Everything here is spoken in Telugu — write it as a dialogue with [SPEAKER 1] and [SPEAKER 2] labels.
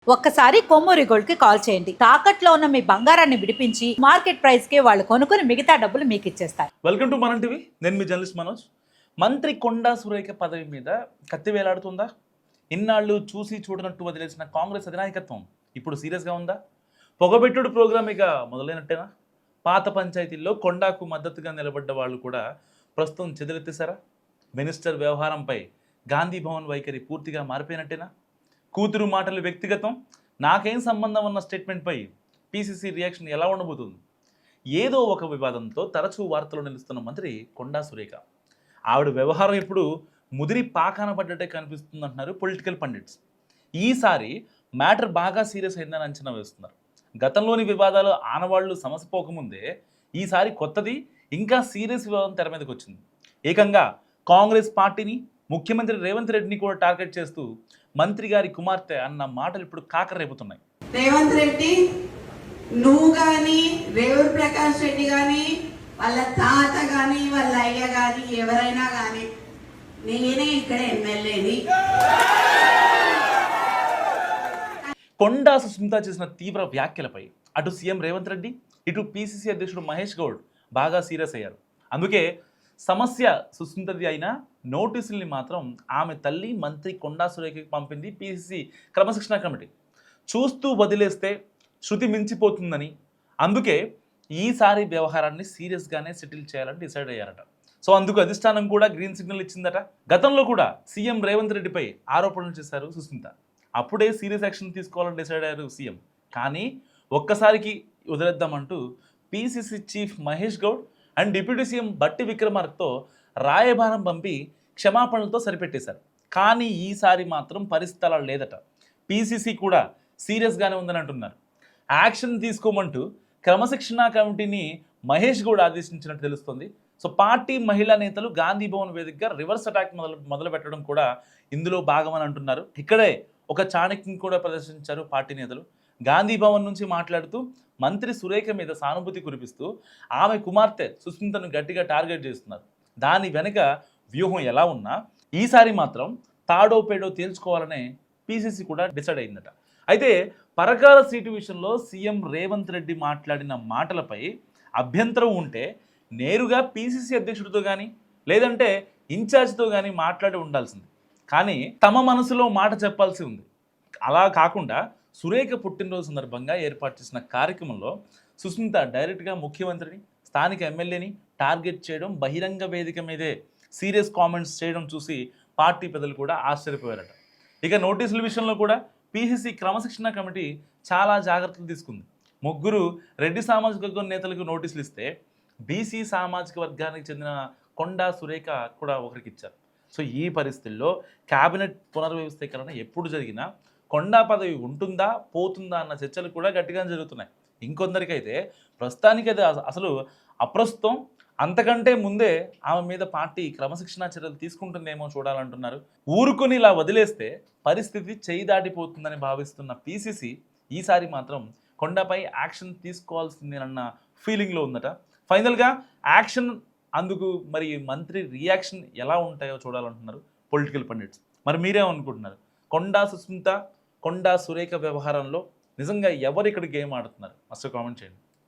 [SPEAKER 1] ఒక్కసారి కొమ్మూరి గోల్డ్ కి కాల్ చేయండి. తాకట్లో ఉన్న మీ బంగారాన్ని విడిపించి మార్కెట్ ప్రైస్ కి వాళ్ళు కొనుక్కుని మిగతా డబ్బులు మీకు ఇచ్చేస్తారు.
[SPEAKER 2] వెల్కమ్ టు మనం టీవీ. నేను మీ జర్నలిస్ట్ మనోజ్. మంత్రి కొండా సురేఖ పదవి మీద కత్తి వేలాడుతుందా? ఇన్నాళ్ళు చూసి చూడనట్టు వదిలేసిన కాంగ్రెస్ అధినాయకత్వం ఇప్పుడు సీరియస్గా ఉందా? పొగబెట్టుడు ప్రోగ్రామ్ ఇక మొదలైనట్టేనా? పాత పంచాయతీల్లో కొండాకు మద్దతుగా నిలబడ్డ వాళ్ళు కూడా ప్రస్తుతం చెదరెత్తేశారా? మినిస్టర్ వ్యవహారంపై గాంధీ భవన్ వైఖరి పూర్తిగా మారిపోయినట్టేనా? కూతురు మాటలు వ్యక్తిగతం, నాకేం సంబంధం ఉన్న స్టేట్మెంట్పై పీసీసీ రియాక్షన్ ఎలా ఉండబోతుంది? ఏదో ఒక వివాదంతో తరచూ వార్తలు నిలుస్తున్న మంత్రి కొండా సురేఖ. ఆవిడ వ్యవహారం ఇప్పుడు ముదిరి పాకాన పడ్డట్టే కనిపిస్తుంది అంటున్నారు పొలిటికల్ పండిట్స్. ఈసారి మ్యాటర్ బాగా సీరియస్ అయిందని అంచనా వేస్తున్నారు. గతంలోని వివాదాలు ఆనవాళ్లు సమసిపోకముందే ఈసారి కొత్తది ఇంకా సీరియస్ వివాదం తెర మీదకి వచ్చింది. ఏకంగా కాంగ్రెస్ పార్టీని, ముఖ్యమంత్రి రేవంత్ రెడ్డిని కూడా టార్గెట్ చేస్తూ మంత్రి గారి కుమార్తె అన్న మాటలు ఇప్పుడు కాకరేపుతున్నాయి.
[SPEAKER 3] రేవంత్ రెడ్డి, నువ్వు గాని, రేవంత్ ప్రకాష్ రెడ్డి గాని, వాళ్ళ తాత గాని, వాళ్ళ అయ్య గాని, ఎవరైనా గాని, నేనే ఇక్కడ ఎమ్మెల్యేని.
[SPEAKER 2] కొండా సుస్మిత చేసిన తీవ్ర వ్యాఖ్యలపై అటు సీఎం రేవంత్ రెడ్డి, ఇటు పీసీసీ అధ్యక్షుడు మహేష్ గౌడ్ బాగా సీరియస్ అయ్యారు. అందుకే సమస్య సుస్మితది అయినా నోటీసుల్ని మాత్రం ఆమె తల్లి మంత్రి కొండా సురేఖకి పంపింది పీసీసీ క్రమశిక్షణ కమిటీ. చూస్తూ వదిలేస్తే శృతి మించిపోతుందని, అందుకే ఈసారి వ్యవహారాన్ని సీరియస్గానే సెటిల్ చేయాలని డిసైడ్ అయ్యారట. సో అందుకు అధిష్టానం కూడా గ్రీన్ సిగ్నల్ ఇచ్చిందట. గతంలో కూడా సీఎం రేవంత్ రెడ్డిపై ఆరోపణలు చేశారు సుస్మిత. అప్పుడే సీరియస్ యాక్షన్ తీసుకోవాలని డిసైడ్ అయ్యారు సీఎం. కానీ ఒక్కసారికి వదిలేద్దామంటూ PCC chief Mahesh Goud and deputy CM Bhatti విక్రమార్కతో రాయబారం పంపి క్షమాపణలతో సరిపెట్టేశారు. కానీ ఈసారి మాత్రం పరిస్థితి అలా లేదట. పీసీసీ కూడా సీరియస్గానే ఉందని అంటున్నారు. యాక్షన్ తీసుకోమంటూ క్రమశిక్షణ కమిటీని మహేష్ గౌడ్ ఆదేశించినట్టు తెలుస్తుంది. సో పార్టీ మహిళా నేతలు గాంధీ భవన్ వేదికగా రివర్స్ అటాక్ మొదలు పెట్టడం కూడా ఇందులో భాగమని అంటున్నారు. ఇక్కడే ఒక చాణక్యం కూడా ప్రదర్శించారు పార్టీ నేతలు. గాంధీ భవన్ నుంచి మాట్లాడుతూ మంత్రి సురేఖ మీద సానుభూతి కురిపిస్తూ ఆమె కుమార్తె సుస్మితను గట్టిగా టార్గెట్ చేస్తున్నారు. దాని వెనుక వ్యూహం ఎలా ఉన్నా ఈసారి మాత్రం తాడో పేడో తేల్చుకోవాలనే పీసీసీ కూడా డిసైడ్ అయిందట. అయితే పరకాల సీటు విషయంలో సీఎం రేవంత్ రెడ్డి మాట్లాడిన మాటలపై అభ్యంతరం ఉంటే నేరుగా పీసీసీ అధ్యక్షుడితో కానీ లేదంటే ఇన్ఛార్జ్తో కానీ మాట్లాడి ఉండాల్సింది. కానీ తమ మనసులో మాట చెప్పాల్సి ఉంది. అలా కాకుండా సురేఖ పుట్టినరోజు సందర్భంగా ఏర్పాటు చేసిన కార్యక్రమంలో సుస్మిత డైరెక్ట్గా ముఖ్యమంత్రిని, స్థానిక ఎమ్మెల్యేని టార్గెట్ చేయడం, బహిరంగ వేదిక మీదే సీరియస్ కామెంట్స్ చేయడం చూసి పార్టీ పెద్దలు కూడా ఆశ్చర్యపోయారట. ఇక నోటీసుల విషయంలో కూడా పీసీసీ క్రమశిక్షణ కమిటీ చాలా జాగ్రత్తలు తీసుకుంది. ముగ్గురు రెడ్డి సామాజిక వర్గం నేతలకు నోటీసులు ఇస్తే బీసీ సామాజిక వర్గానికి చెందిన కొండా సురేఖ కూడా ఒకరికి ఇచ్చారు. సో ఈ పరిస్థితుల్లో క్యాబినెట్ పునర్వ్యవస్థీకరణ ఎప్పుడు జరిగినా కొండా పదవి ఉంటుందా పోతుందా అన్న చర్చలు కూడా గట్టిగా జరుగుతున్నాయి. ఇంకొందరికైతే ప్రస్తుతానికైతే అసలు అప్రస్తుతం, అంతకంటే ముందే ఆమె మీద పార్టీ క్రమశిక్షణ చర్యలు తీసుకుంటుందేమో చూడాలంటున్నారు. ఊరుకొని ఇలా వదిలేస్తే పరిస్థితి చేయి దాటిపోతుందని భావిస్తున్న పీసీసీ ఈసారి మాత్రం కొండాపై యాక్షన్ తీసుకోవాల్సిందేనన్న ఫీలింగ్లో ఉందట. ఫైనల్గా యాక్షన్ అందుకు మరి మంత్రి రియాక్షన్ ఎలా ఉంటాయో చూడాలంటున్నారు పొలిటికల్ పండిట్స్. మరి మీరేమనుకుంటున్నారు? కొండా సుస్మిత, కొండా సురేఖ వ్యవహారంలో నిజంగా ఎవరు ఇక్కడ గేమ్ ఆడుతున్నారు? మస్తు కామెంట్ చేయండి.